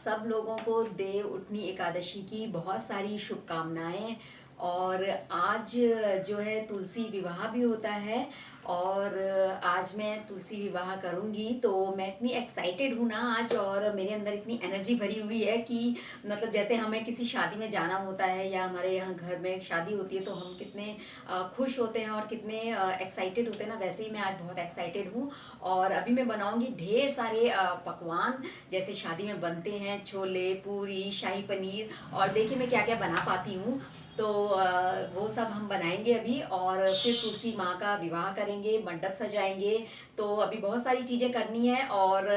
सब लोगों को देव उठनी एकादशी की बहुत सारी शुभकामनाएं। और आज जो है तुलसी विवाह भी होता है और आज मैं तुलसी विवाह करूंगी, तो मैं इतनी एक्साइटेड हूँ ना आज, और मेरे अंदर इतनी एनर्जी भरी हुई है कि मतलब जैसे हमें किसी शादी में जाना होता है या हमारे यहाँ घर में शादी होती है तो हम कितने खुश होते हैं और कितने एक्साइटेड होते हैं ना, वैसे ही मैं आज बहुत एक्साइटेड हूँ। और अभी मैं बनाऊंगी ढेर सारे पकवान जैसे शादी में बनते हैं, छोले, पूरी, शाही पनीर, और देखिए मैं क्या क्या बना पाती हूँ। तो वो सब हम बनाएंगे अभी, और फिर तुलसी माँ का विवाह करेंगे, मंडप सजाएंगे। तो अभी बहुत सारी चीज़ें करनी है, और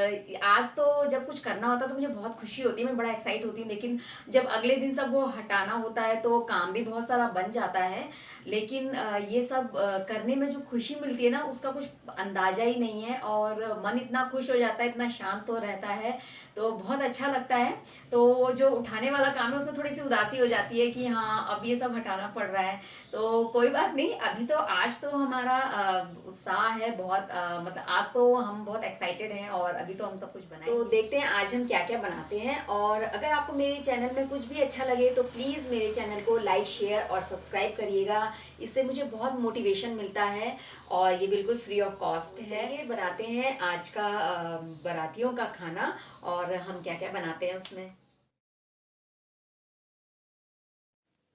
आज तो जब कुछ करना होता है तो मुझे बहुत खुशी होती है, मैं बड़ा एक्साइट होती हूँ। लेकिन जब अगले दिन सब वो हटाना होता है तो काम भी बहुत सारा बन जाता है। लेकिन ये सब करने में जो खुशी मिलती है ना, उसका कुछ अंदाजा ही नहीं है, और मन इतना खुश हो जाता है, इतना शांत हो रहता है, तो बहुत अच्छा लगता है। तो जो उठाने वाला काम है उसमें थोड़ी सी उदासी हो जाती है कि हाँ अब ये सब हटाना पड़ रहा है, तो कोई बात नहीं। अभी तो आज तो हमारा उत्साह है बहुत, मतलब आज तो हम बहुत एक्साइटेड हैं, और अभी तो हम सब कुछ बनाएंगे। तो देखते हैं आज हम क्या क्या बनाते हैं। और अगर आपको मेरे चैनल में कुछ भी अच्छा लगे तो प्लीज़ मेरे चैनल को लाइक, शेयर और सब्सक्राइब करिएगा, इससे मुझे बहुत मोटिवेशन मिलता है, और ये बिल्कुल फ्री ऑफ कॉस्ट है। ये बनाते हैं आज का बारातियों का खाना, और हम क्या क्या बनाते हैं उसमें।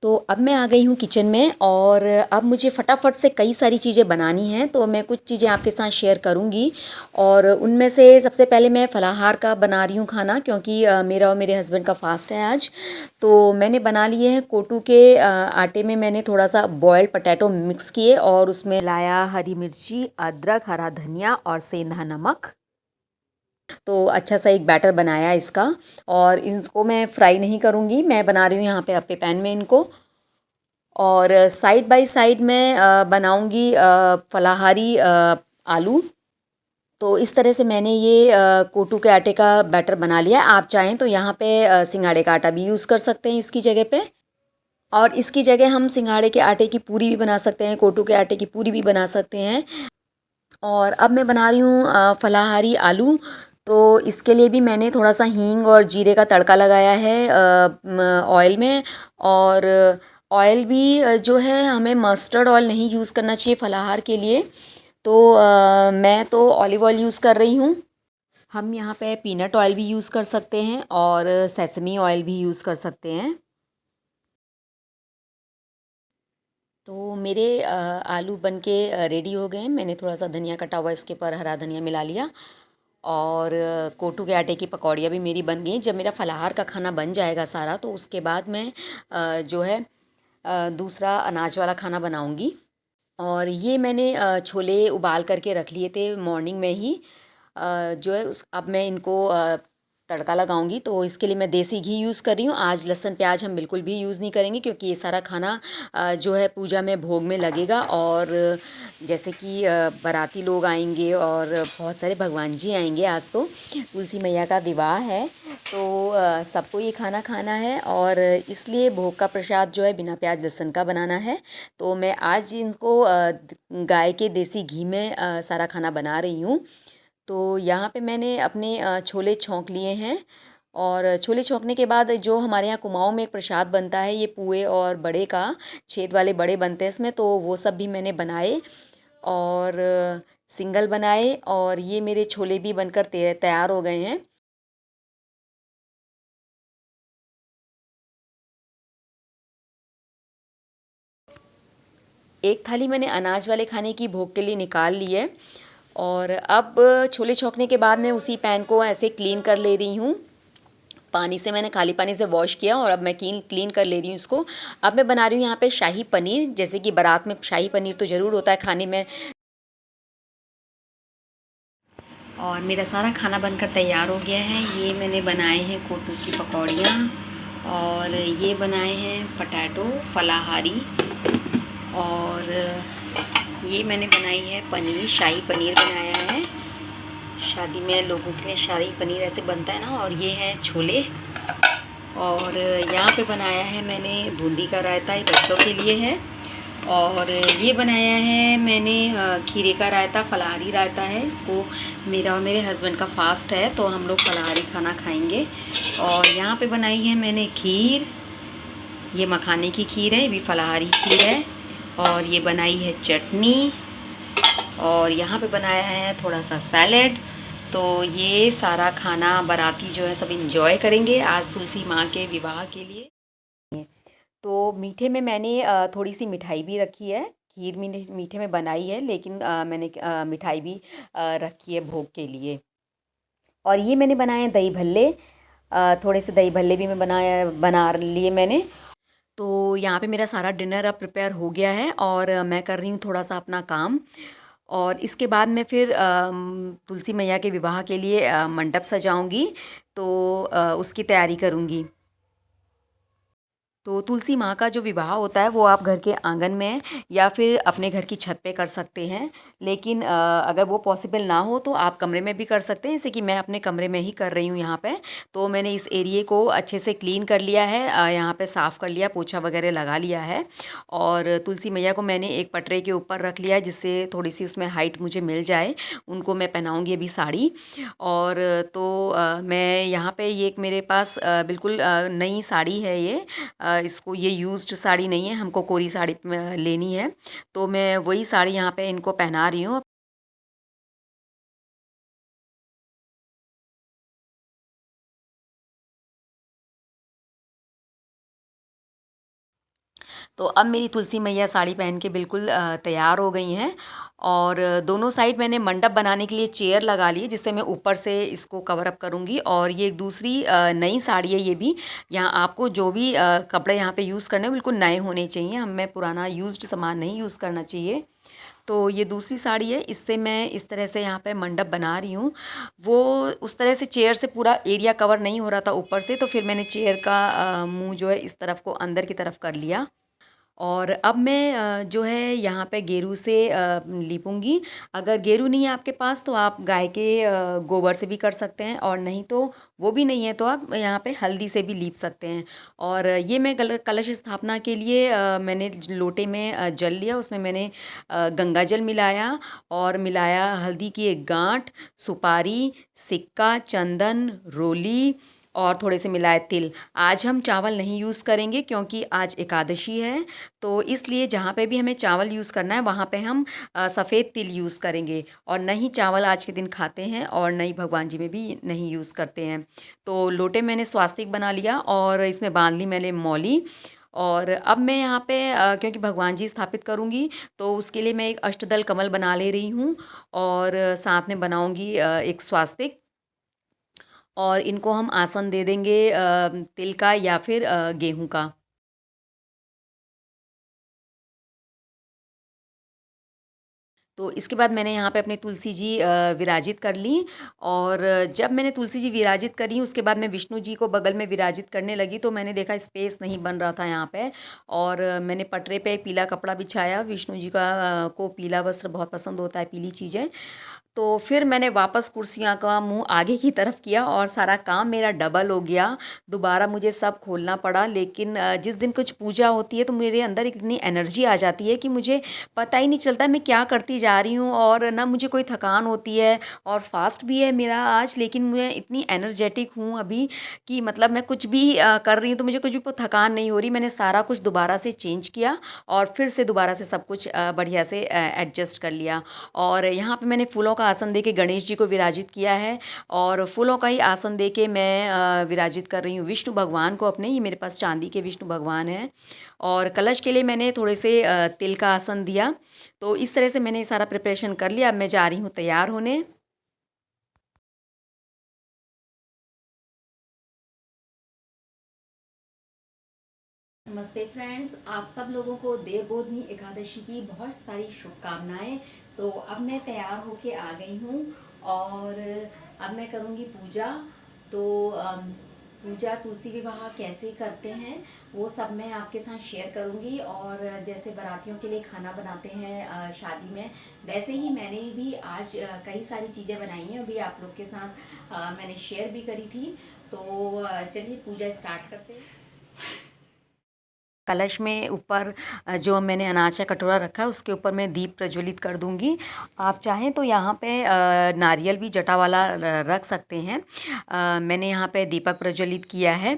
तो अब मैं आ गई हूँ किचन में, और अब मुझे फटाफट से कई सारी चीज़ें बनानी हैं, तो मैं कुछ चीज़ें आपके साथ शेयर करूँगी। और उनमें से सबसे पहले मैं फलाहार का बना रही हूँ खाना, क्योंकि मेरा और मेरे हस्बैंड का फास्ट है आज। तो मैंने बना लिए हैं कोटू के आटे में मैंने थोड़ा सा बॉयल्ड पटैटो मिक्स किए, और उसमें लाया हरी मिर्ची, अदरक, हरा धनिया और सेंधा नमक। तो अच्छा सा एक बैटर बनाया इसका, और इसको मैं फ्राई नहीं करूँगी, मैं बना रही हूँ यहाँ पे अपने पैन में इनको। और साइड बाय साइड मैं बनाऊँगी फलाहारी आलू। तो इस तरह से मैंने ये कोटू के आटे का बैटर बना लिया है। आप चाहें तो यहाँ पे सिंगाड़े का आटा भी यूज़ कर सकते हैं इसकी जगह पे, और इसकी जगह हम सिंगाड़े के आटे की पूरी भी बना सकते हैं, कोटू के आटे की पूरी भी बना सकते हैं। और अब मैं बना रही हूँ फलाहारी आलू। तो इसके लिए भी मैंने थोड़ा सा हींग और जीरे का तड़का लगाया है ऑयल में। और ऑयल भी जो है हमें मस्टर्ड ऑयल नहीं यूज़ करना चाहिए फलाहार के लिए, तो मैं तो ऑलिव ऑयल यूज़ कर रही हूँ। हम यहाँ पे पीनट ऑयल भी यूज़ कर सकते हैं और सेसमी ऑयल भी यूज़ कर सकते हैं। तो मेरे आलू बन के रेडी हो गए हैं। मैंने थोड़ा सा धनिया कटा हुआ इसके ऊपर हरा धनिया मिला लिया, और कोटू के आटे की पकौड़ियाँ भी मेरी बन गई। जब मेरा फलाहार का खाना बन जाएगा सारा, तो उसके बाद मैं जो है दूसरा अनाज वाला खाना बनाऊंगी। और ये मैंने छोले उबाल करके रख लिए थे मॉर्निंग में ही। जो है उस अब मैं इनको तड़का लगाऊंगी, तो इसके लिए मैं देसी घी यूज़ कर रही हूँ। आज लहसुन प्याज हम बिल्कुल भी यूज़ नहीं करेंगे, क्योंकि ये सारा खाना जो है पूजा में भोग में लगेगा। और जैसे कि बाराती लोग आएंगे और बहुत सारे भगवान जी आएंगे, आज तो तुलसी मैया का विवाह है, तो सबको ये खाना खाना है, और इसलिए भोग का प्रसाद जो है बिना प्याज लहसुन का बनाना है। तो मैं आज इनको गाय के देसी घी में सारा खाना बना रही हूँ। तो यहाँ पे मैंने अपने छोले छौंक लिए हैं, और छोले छौंकने के बाद जो हमारे यहाँ कुमाऊँ में एक प्रसाद बनता है, ये पुए और बड़े का, छेद वाले बड़े बनते हैं इसमें, तो वो सब भी मैंने बनाए और सिंगल बनाए, और ये मेरे छोले भी बनकर तैयार हो गए हैं। एक थाली मैंने अनाज वाले खाने की भोग के लिए निकाल ली है, और अब छोले छौंकने के बाद मैं उसी पैन को ऐसे क्लीन कर ले रही हूँ। पानी से मैंने खाली पानी से वॉश किया, और अब मैं क्लीन क्लीन कर ले रही हूँ इसको। अब मैं बना रही हूँ यहाँ पे शाही पनीर, जैसे कि बारात में शाही पनीर तो ज़रूर होता है खाने में। और मेरा सारा खाना बनकर तैयार हो गया है। ये मैंने बनाए हैं कोटू की पकौड़ियाँ, और ये बनाए हैं पटैटो फलाहारी, और ये मैंने बनाई है पनीर, शाही पनीर बनाया है। शादी में लोगों के लिए शाही पनीर ऐसे बनता है ना। और ये है छोले, और यहाँ पे बनाया है मैंने बूंदी का रायता, ये बच्चों के लिए है। और ये बनाया है मैंने खीरे का रायता, फलाहारी रायता है। इसको मेरा और मेरे हस्बैंड का फास्ट है, तो हम लोग फलाहारी खाना खाएंगे। और यहाँ पे बनाई है मैंने खीर, ये मखाने की खीर है, ये भी फलाहारी खीर है। और ये बनाई है चटनी, और यहाँ पे बनाया है थोड़ा सा सैलेड। तो ये सारा खाना बाराती जो है सब इंजॉय करेंगे आज तुलसी माँ के विवाह के लिए। तो मीठे में मैंने थोड़ी सी मिठाई भी रखी है। खीर मीठे में बनाई है, लेकिन मैंने मिठाई भी रखी है भोग के लिए। और ये मैंने बनाए हैं दही भल्ले, थोड़े से दही भल्ले भी मैं बना लिए मैंने। तो यहाँ पे मेरा सारा डिनर अब प्रिपेयर हो गया है, और मैं कर रही हूँ थोड़ा सा अपना काम। और इसके बाद मैं फिर तुलसी मैया के विवाह के लिए मंडप सजाऊंगी, तो उसकी तैयारी करूँगी। तो तुलसी माँ का जो विवाह होता है वो आप घर के आंगन में या फिर अपने घर की छत पे कर सकते हैं, लेकिन अगर वो पॉसिबल ना हो तो आप कमरे में भी कर सकते हैं, जैसे कि मैं अपने कमरे में ही कर रही हूँ यहाँ पे। तो मैंने इस एरिए को अच्छे से क्लीन कर लिया है, यहाँ पे साफ़ कर लिया, पोछा वगैरह लगा लिया है। और तुलसी मैया को मैंने एक पटरे के ऊपर रख लिया है, जिससे थोड़ी सी उसमें हाइट मुझे मिल जाए। उनको मैं पहनाऊँगी अभी साड़ी। और तो मैं यहाँ पे ये एक मेरे पास बिल्कुल नई साड़ी है ये। इसको ये यूज्ड साड़ी नहीं है, हमको कोरी साड़ी लेनी है, तो मैं वही साड़ी यहाँ पे इनको पहना रही हूँ। तो अब मेरी तुलसी मैया साड़ी पहन के बिल्कुल तैयार हो गई हैं। और दोनों साइड मैंने मंडप बनाने के लिए चेयर लगा ली, जिससे मैं ऊपर से इसको कवर अप करूँगी। और ये एक दूसरी नई साड़ी है ये भी। यहाँ आपको जो भी कपड़े यहाँ पे यूज़ करने हैं बिल्कुल नए होने चाहिए, हमें पुराना यूज्ड सामान नहीं यूज़ करना चाहिए। तो ये दूसरी साड़ी है, इससे मैं इस तरह से यहाँ पे मंडप बना रही हूँ। वो उस तरह से चेयर से पूरा एरिया कवर नहीं हो रहा था ऊपर से, तो फिर मैंने चेयर का मुंह जो है इस तरफ को अंदर की तरफ कर लिया। और अब मैं जो है यहाँ पे गेरू से लीपूंगी। अगर गेरू नहीं है आपके पास तो आप गाय के गोबर से भी कर सकते हैं, और नहीं तो वो भी नहीं है तो आप यहाँ पे हल्दी से भी लीप सकते हैं। और ये मैं कलश स्थापना के लिए मैंने लोटे में जल लिया, उसमें मैंने गंगा जल मिलाया, और मिलाया हल्दी की एक गांठ, सुपारी, सिक्का, चंदन, रोली, और थोड़े से मिलाए तिल। आज हम चावल नहीं यूज़ करेंगे क्योंकि आज एकादशी है, तो इसलिए जहाँ पे भी हमें चावल यूज़ करना है वहाँ पे हम सफ़ेद तिल यूज़ करेंगे। और नहीं चावल आज के दिन खाते हैं, और नहीं भगवान जी में भी नहीं यूज़ करते हैं। तो लोटे मैंने स्वास्तिक बना लिया, और इसमें बांध ली मैंने मौली। और अब मैं यहाँ पे क्योंकि भगवान जी स्थापित करूँगी, तो उसके लिए मैं एक अष्टदल कमल बना ले रही हूँ, और साथ में बनाऊँगी एक स्वास्तिक। और इनको हम आसन दे देंगे तिल का या फिर गेहूं का। तो इसके बाद मैंने यहाँ पे अपनी तुलसी जी विराजित कर ली। और जब मैंने तुलसी जी विराजित करी उसके बाद मैं विष्णु जी को बगल में विराजित करने लगी, तो मैंने देखा स्पेस नहीं बन रहा था यहाँ पे। और मैंने पटरे पे एक पीला कपड़ा बिछाया। विष्णु जी का को पीला वस्त्र बहुत पसंद होता है, पीली चीज़ें। तो फिर मैंने वापस कुर्सियाँ का मुंह आगे की तरफ किया, और सारा काम मेरा डबल हो गया। दोबारा मुझे सब खोलना पड़ा। लेकिन जिस दिन कुछ पूजा होती है तो मेरे अंदर इतनी एनर्जी आ जाती है कि मुझे पता ही नहीं चलता मैं क्या करती जा रही हूँ, और ना मुझे कोई थकान होती है। और फास्ट भी है मेरा आज, लेकिन मैं इतनी एनर्जेटिक हूँ अभी कि मतलब मैं कुछ भी कर रही हूँ तो मुझे कुछ भी थकान नहीं हो रही। मैंने सारा कुछ दोबारा से चेंज किया, और फिर से दोबारा से सब कुछ बढ़िया से एडजस्ट कर लिया। और यहाँ पे मैंने फूलों का आसन दे के गणेश जी को विराजित किया है, और फूलों का ही आसन दे के मैं विराजित कर रही हूँ विष्णु भगवान को अपने। ये मेरे पास चांदी के विष्णु भगवान हैं। और कलश के लिए मैंने थोड़े से तिल का आसन दिया। तो इस तरह से मैंने सारा प्रिपरेशन कर लिया। अब मैं जा रही हूँ तैयार होने। नमस्ते फ्रेंड्स, आप सब लोगों को देवबोधनी एकादशी की बहुत सारी शुभकामनाएं। तो अब मैं तैयार होके आ गई हूँ, और अब मैं करूँगी पूजा। तो पूजा तुलसी विवाह कैसे करते हैं वो सब मैं आपके साथ शेयर करूँगी। और जैसे बारातियों के लिए खाना बनाते हैं शादी में, वैसे ही मैंने भी आज कई सारी चीज़ें बनाई हैं, अभी आप लोग के साथ मैंने शेयर भी करी थी। तो चलिए पूजा स्टार्ट करते हैं। कलश में ऊपर जो मैंने अनाज का कटोरा रखा है उसके ऊपर मैं दीप प्रज्वलित कर दूंगी। आप चाहें तो यहाँ पे नारियल भी जटा वाला रख सकते हैं। मैंने यहाँ पे दीपक प्रज्वलित किया है।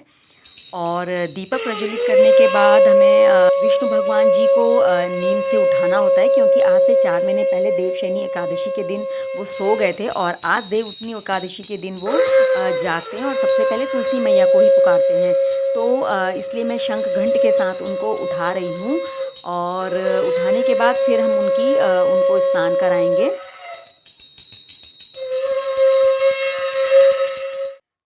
और दीपक प्रज्वलित करने के बाद हमें विष्णु भगवान जी को नींद से उठाना होता है, क्योंकि आज से 4 महीने पहले देवशयनी एकादशी के दिन वो सो गए थे और आज देव उठनी एकादशी के दिन वो जागते हैं और सबसे पहले तुलसी मैया को ही पुकारते हैं। तो इसलिए मैं शंख घंट के साथ उनको उठा रही हूँ और उठाने के बाद फिर हम उनको स्नान कराएंगे।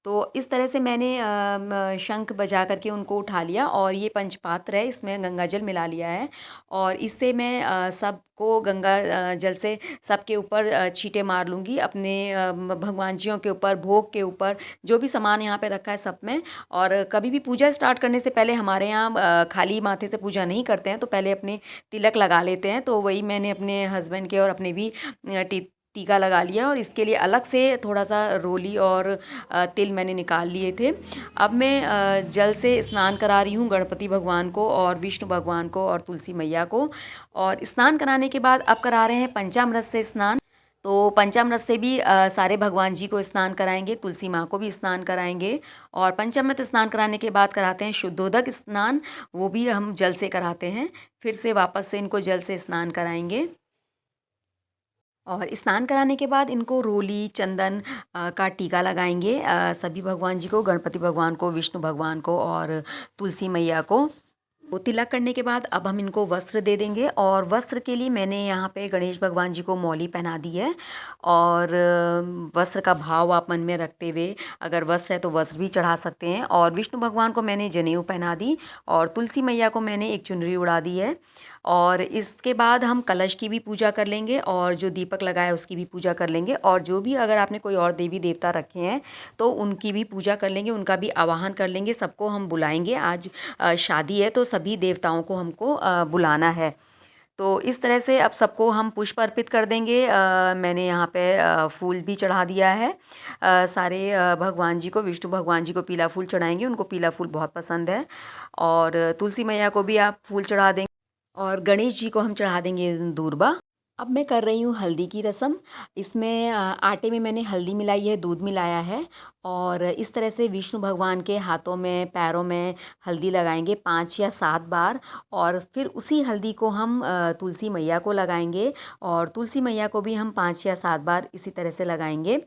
तो इस तरह से मैंने शंख बजा करके उनको उठा लिया और ये पंचपात्र है, इसमें गंगा जल मिला लिया है और इससे मैं सबको गंगा जल से सबके ऊपर छींटे मार लूँगी, अपने भगवान जियों के ऊपर, भोग के ऊपर, जो भी सामान यहाँ पे रखा है सब में। और कभी भी पूजा स्टार्ट करने से पहले हमारे यहाँ खाली माथे से पूजा नहीं करते हैं, तो पहले अपने तिलक लगा लेते हैं। तो वही मैंने अपने हस्बैंड के और अपने भी टीका लगा लिया और इसके लिए अलग से थोड़ा सा रोली और तिल मैंने निकाल लिए थे। अब मैं जल से स्नान करा रही हूँ गणपति भगवान को और विष्णु भगवान को और तुलसी मैया को। और स्नान कराने के बाद अब करा रहे हैं पंचामृत से स्नान। तो पंचामृत से भी सारे भगवान जी को स्नान कराएंगे, तुलसी माँ को भी स्नान कराएंगे। और पंचामृत स्नान कराने के बाद कराते हैं शुद्धोदक स्नान, वो भी हम जल से कराते हैं। फिर से वापस से इनको जल से स्नान कराएंगे और स्नान कराने के बाद इनको रोली चंदन का टीका लगाएंगे सभी भगवान जी को, गणपति भगवान को, विष्णु भगवान को और तुलसी मैया को। तो तिलक करने के बाद अब हम इनको वस्त्र दे देंगे और वस्त्र के लिए मैंने यहाँ पे गणेश भगवान जी को मौली पहना दी है। और वस्त्र का भाव आप मन में रखते हुए अगर वस्त्र है तो वस्त्र भी चढ़ा सकते हैं। और विष्णु भगवान को मैंने जनेऊ पहना दी और तुलसी मैया को मैंने एक चुनरी उड़ा दी है। और इसके बाद हम कलश की भी पूजा कर लेंगे और जो दीपक लगाया उसकी भी पूजा कर लेंगे। और जो भी अगर आपने कोई और देवी देवता रखे हैं तो उनकी भी पूजा कर लेंगे, उनका भी आवाहन कर लेंगे, सबको हम बुलाएंगे। आज शादी है तो सभी देवताओं को हमको बुलाना है। तो इस तरह से अब सबको हम पुष्प अर्पित कर देंगे। मैंने यहाँ पे फूल भी चढ़ा दिया है सारे भगवान जी को। विष्णु भगवान जी को पीला फूल चढ़ाएंगे, उनको पीला फूल बहुत पसंद है। और तुलसी मैया को भी आप फूल चढ़ा देंगे और गणेश जी को हम चढ़ा देंगे दूर्बा। अब मैं कर रही हूँ हल्दी की रस्म। इसमें आटे में मैंने हल्दी मिलाई है, दूध मिलाया है और इस तरह से विष्णु भगवान के हाथों में, पैरों में हल्दी लगाएंगे 5 या 7 बार। और फिर उसी हल्दी को हम तुलसी मैया को लगाएंगे और तुलसी मैया को भी हम 5 या 7 बार इसी तरह से लगाएंगे।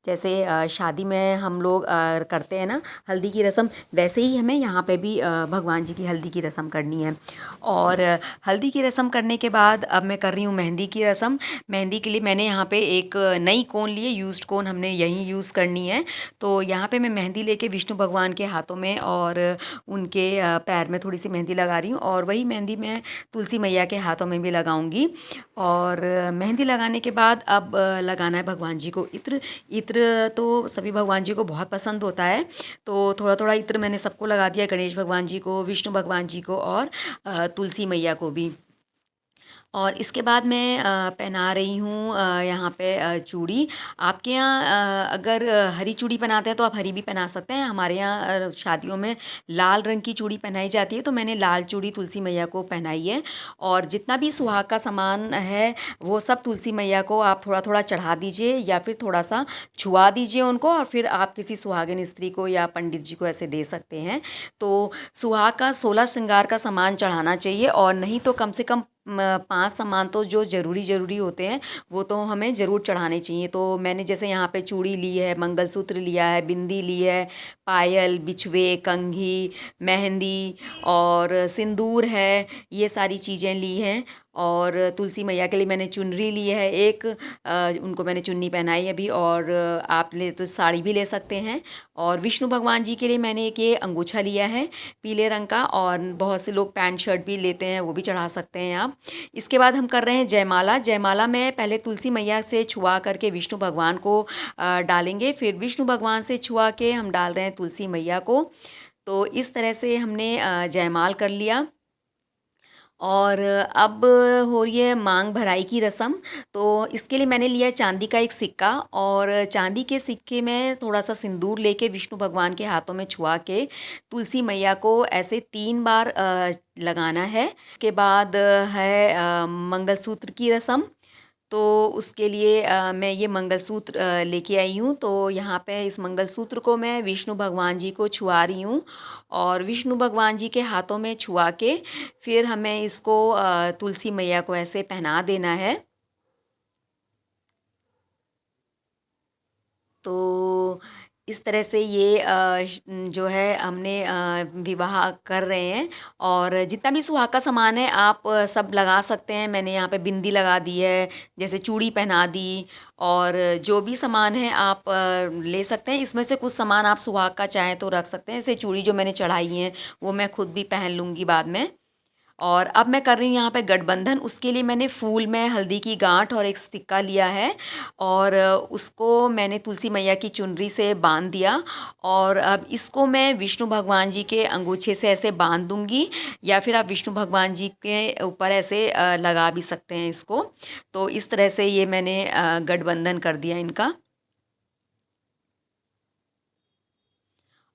जैसे शादी में हम लोग करते हैं ना हल्दी की रस्म, वैसे ही हमें यहाँ पे भी भगवान जी की हल्दी की रस्म करनी है। और हल्दी की रस्म करने के बाद अब मैं कर रही हूँ मेहंदी की रस्म। मेहंदी के लिए मैंने यहाँ पे एक नई कोन लिए, यूज्ड कोन हमने यही यूज़ करनी है। तो यहाँ पे मैं मेहंदी लेके विष्णु भगवान के हाथों में और उनके पैर में थोड़ी सी मेहंदी लगा रही हूँ और वही मेहंदी मैं तुलसी मैया के हाथों में भी लगाऊंगी। और मेहंदी लगाने के बाद अब लगाना है भगवान जी को इत्र। इत्र तो सभी भगवान जी को बहुत पसंद होता है, तो थोड़ा थोड़ा इत्र मैंने सबको लगा दिया, गणेश भगवान जी को, विष्णु भगवान जी को और तुलसी मैया को भी। और इसके बाद मैं पहना रही हूँ यहाँ पे चूड़ी। आपके यहाँ अगर हरी चूड़ी पहनाते हैं तो आप हरी भी पहना सकते हैं। हमारे यहाँ शादियों में लाल रंग की चूड़ी पहनाई जाती है, तो मैंने लाल चूड़ी तुलसी मैया को पहनाई है। और जितना भी सुहाग का सामान है वो सब तुलसी मैया को आप थोड़ा थोड़ा चढ़ा दीजिए या फिर थोड़ा सा छुआ दीजिए उनको, और फिर आप किसी सुहागिन स्त्री को या पंडित जी को ऐसे दे सकते हैं। तो सुहाग का 16 श्रृंगार का सामान चढ़ाना चाहिए और नहीं तो कम से कम 5 सामान तो जो ज़रूरी होते हैं वो तो हमें ज़रूर चढ़ाने चाहिए। तो मैंने जैसे यहाँ पे चूड़ी ली है, मंगलसूत्र लिया है, बिंदी ली है, पायल, बिछुए, कंघी, मेहंदी और सिंदूर है, ये सारी चीज़ें ली हैं। और तुलसी मैया के लिए मैंने चुनरी ली है एक, उनको मैंने चुन्नी पहनाई अभी। और आप ले तो साड़ी भी ले सकते हैं। और विष्णु भगवान जी के लिए मैंने एक ये अंगूछा लिया है पीले रंग का, और बहुत से लोग पैंट शर्ट भी लेते हैं, वो भी चढ़ा सकते हैं आप। इसके बाद हम कर रहे हैं जयमाला। जयमाला में पहले तुलसी मैया से छुआ करके विष्णु भगवान को डालेंगे, फिर विष्णु भगवान से छुआ के हम डाल रहे हैं तुलसी मैया को। तो इस तरह से हमने जयमाल कर लिया। और अब हो रही है मांग भराई की रस्म। तो इसके लिए मैंने लिया है चांदी का एक सिक्का, और चांदी के सिक्के में थोड़ा सा सिंदूर लेके विष्णु भगवान के हाथों में छुआ के तुलसी मैया को ऐसे 3 बार लगाना है। के बाद है मंगलसूत्र की रस्म। तो उसके लिए मैं ये मंगलसूत्र लेके आई हूँ। तो यहाँ पे इस मंगलसूत्र को मैं विष्णु भगवान जी को छुआ रही हूँ, और विष्णु भगवान जी के हाथों में छुआ के फिर हमें इसको तुलसी मैया को ऐसे पहना देना है। तो इस तरह से ये जो है हमने विवाह कर रहे हैं। और जितना भी सुहाग का सामान है आप सब लगा सकते हैं। मैंने यहाँ पे बिंदी लगा दी है, जैसे चूड़ी पहना दी, और जो भी सामान है आप ले सकते हैं। इसमें से कुछ सामान आप सुहाग का चाहें तो रख सकते हैं। जैसे चूड़ी जो मैंने चढ़ाई है वो मैं खुद भी पहन लूँगी बाद में। और अब मैं कर रही हूँ यहाँ पे गठबंधन। उसके लिए मैंने फूल में हल्दी की गांठ और एक सिक्का लिया है, और उसको मैंने तुलसी मैया की चुनरी से बांध दिया। और अब इसको मैं विष्णु भगवान जी के अंगूछे से ऐसे बांध दूंगी, या फिर आप विष्णु भगवान जी के ऊपर ऐसे लगा भी सकते हैं इसको। तो इस तरह से ये मैंने गठबंधन कर दिया इनका।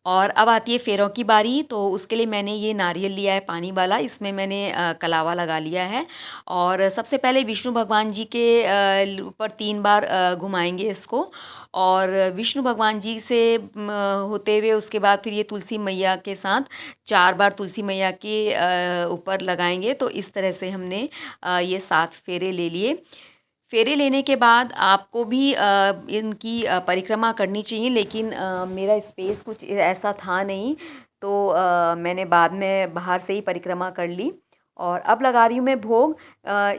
और अब आती है फेरों की बारी। तो उसके लिए मैंने ये नारियल लिया है पानी वाला, इसमें मैंने कलावा लगा लिया है। और सबसे पहले विष्णु भगवान जी के ऊपर 3 बार घुमाएंगे इसको। और विष्णु भगवान जी से होते हुए उसके बाद फिर ये तुलसी मैया के साथ 4 बार तुलसी मैया के ऊपर लगाएंगे। तो इस तरह से हमने ये 7 फेरे ले लिए। फेरे लेने के बाद आपको भी इनकी परिक्रमा करनी चाहिए, लेकिन मेरा स्पेस कुछ ऐसा था नहीं। तो मैंने बाद में बाहर से ही परिक्रमा कर ली। और अब लगा रही हूँ मैं भोग।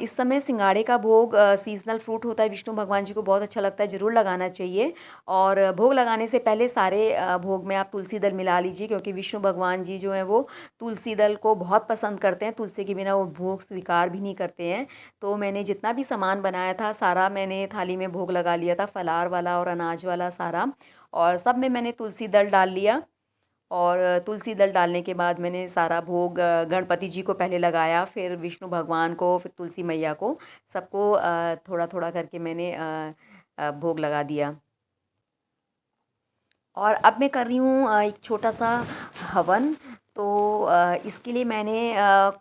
इस समय सिंगाड़े का भोग सीजनल फ्रूट होता है, विष्णु भगवान जी को बहुत अच्छा लगता है, ज़रूर लगाना चाहिए। और भोग लगाने से पहले सारे भोग में आप तुलसी दल मिला लीजिए, क्योंकि विष्णु भगवान जी जो हैं वो तुलसी दल को बहुत पसंद करते हैं। तुलसी के बिना वो भोग स्वीकार भी नहीं करते हैं। तो मैंने जितना भी सामान बनाया था सारा मैंने थाली में भोग लगा लिया था, फलार वाला और अनाज वाला सारा। और सब में मैंने तुलसी दल डाल लिया। और तुलसी दल डालने के बाद मैंने सारा भोग गणपति जी को पहले लगाया, फिर विष्णु भगवान को, फिर तुलसी मैया को, सबको थोड़ा थोड़ा करके मैंने भोग लगा दिया। और अब मैं कर रही हूँ एक छोटा सा हवन। तो इसके लिए मैंने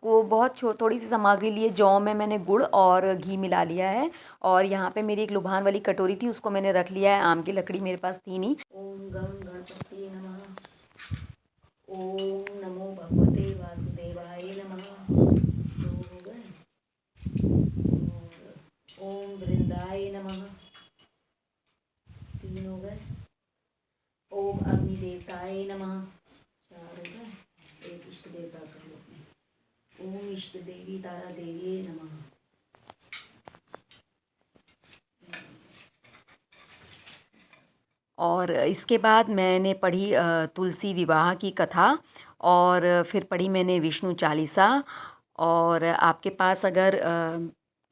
को बहुत थोड़ी सी सामग्री ली है। जौ में मैंने गुड़ और घी मिला लिया है। और यहाँ पे मेरी एक लुभान वाली कटोरी थी, उसको मैंने रख लिया है। आम की लकड़ी मेरे पास थी नहीं। ओम गम गणपति नमः। ओम नमो भगवते वासुदेवाय नमः। दो हो गए। और ओम वृंदाय नमः, 3 हो गए। ओम अग्निदेवताय नमः, 4 हो गए। एक इष्ट देवता कर लो अपने। ओम इष्ट देवी तारा देवी नमः। और इसके बाद मैंने पढ़ी तुलसी विवाह की कथा, और फिर पढ़ी मैंने विष्णु चालीसा। और आपके पास अगर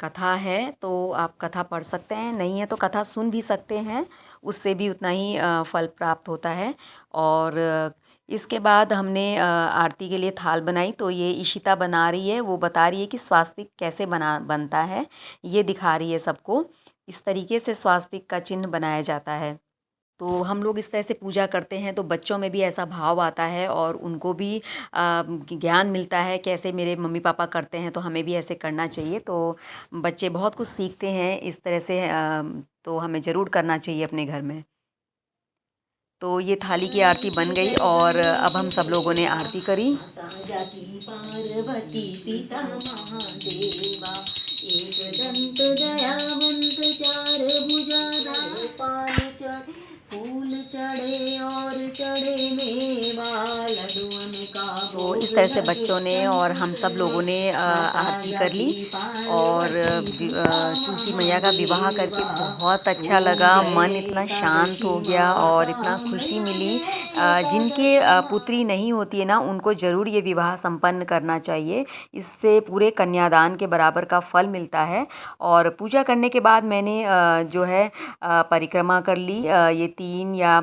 कथा है तो आप कथा पढ़ सकते हैं, नहीं है तो कथा सुन भी सकते हैं, उससे भी उतना ही फल प्राप्त होता है। और इसके बाद हमने आरती के लिए थाल बनाई। तो ये इशिता बना रही है, वो बता रही है कि स्वास्तिक कैसे बनता है, ये दिखा रही है सबको। इस तरीके से स्वास्तिक का चिन्ह बनाया जाता है। तो हम लोग इस तरह से पूजा करते हैं तो बच्चों में भी ऐसा भाव आता है, और उनको भी ज्ञान मिलता है कैसे मेरे मम्मी पापा करते हैं तो हमें भी ऐसे करना चाहिए। तो बच्चे बहुत कुछ सीखते हैं इस तरह से। तो हमें ज़रूर करना चाहिए अपने घर में। तो ये थाली की आरती बन गई, और अब हम सब लोगों ने आरती करी। जाति पार्वती पिता महादेवा, एक दंत दयावंत चार भुजाधार, पान चढ़े फूल चढ़े और चढ़े मेवा, लड्डुअन का। तो इस तरह से बच्चों ने और हम सब लोगों ने आरती कर ली। और तुलसी मैया का विवाह करके बहुत अच्छा लगा, मन इतना शांत हो गया और इतना खुशी मिली। जिनके पुत्री नहीं होती है ना, उनको ज़रूर ये विवाह संपन्न करना चाहिए। इससे पूरे कन्यादान के बराबर का फल मिलता है। और पूजा करने के बाद मैंने जो है परिक्रमा कर ली। ये 3 या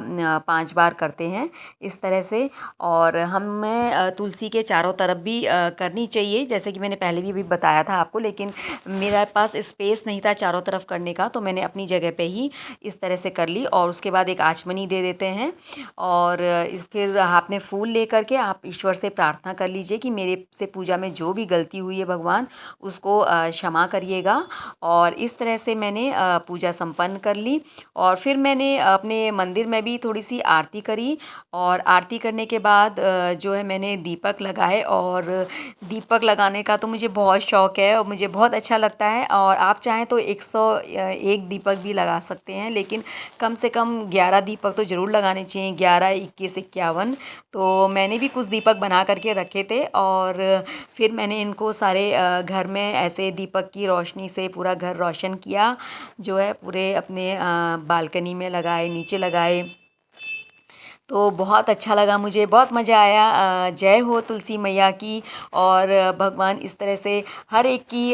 5 बार करते हैं इस तरह से। और हम मैं तुलसी के चारों तरफ भी करनी चाहिए, जैसे कि मैंने पहले भी बताया था आपको, लेकिन मेरे पास स्पेस नहीं था चारों तरफ करने का, तो मैंने अपनी जगह पे ही इस तरह से कर ली। और उसके बाद एक आचमनी दे देते हैं और फिर आपने फूल लेकर के आप ईश्वर से प्रार्थना कर लीजिए कि मेरे से पूजा में जो भी गलती हुई है भगवान उसको क्षमा करिएगा। और इस तरह से मैंने पूजा संपन्न कर ली। और फिर मैंने अपने मंदिर में भी थोड़ी सी आरती करी और आरती करने के बाद जो है मैंने दीपक लगाए। और दीपक लगाने का तो मुझे बहुत शौक़ है और मुझे बहुत अच्छा लगता है। और आप चाहें तो 101 दीपक भी लगा सकते हैं, लेकिन कम से कम 11 दीपक तो ज़रूर लगाने चाहिए, 11, 21, 51। तो मैंने भी कुछ दीपक बना करके रखे थे और फिर मैंने इनको सारे घर में ऐसे दीपक की रोशनी से पूरा घर रोशन किया, जो है पूरे अपने बालकनी में लगाए, नीचे लगाए। तो बहुत अच्छा लगा, मुझे बहुत मज़ा आया। जय हो तुलसी मैया की। और भगवान इस तरह से हर एक की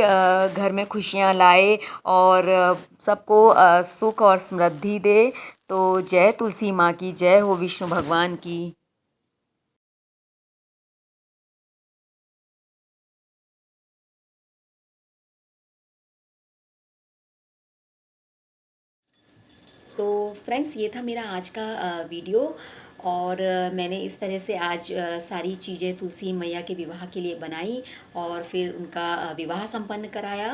घर में खुशियाँ लाए और सबको सुख और समृद्धि दे। तो जय तुलसी माँ की, जय हो विष्णु भगवान की। तो फ्रेंड्स, ये था मेरा आज का वीडियो। और मैंने इस तरह से आज सारी चीज़ें तुलसी मैया के विवाह के लिए बनाई और फिर उनका विवाह संपन्न कराया।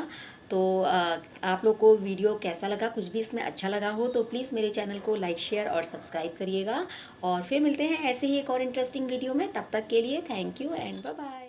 तो आप लोग को वीडियो कैसा लगा, कुछ भी इसमें अच्छा लगा हो तो प्लीज़ मेरे चैनल को लाइक, शेयर और सब्सक्राइब करिएगा। और फिर मिलते हैं ऐसे ही एक और इंटरेस्टिंग वीडियो में। तब तक के लिए thank you and bye bye.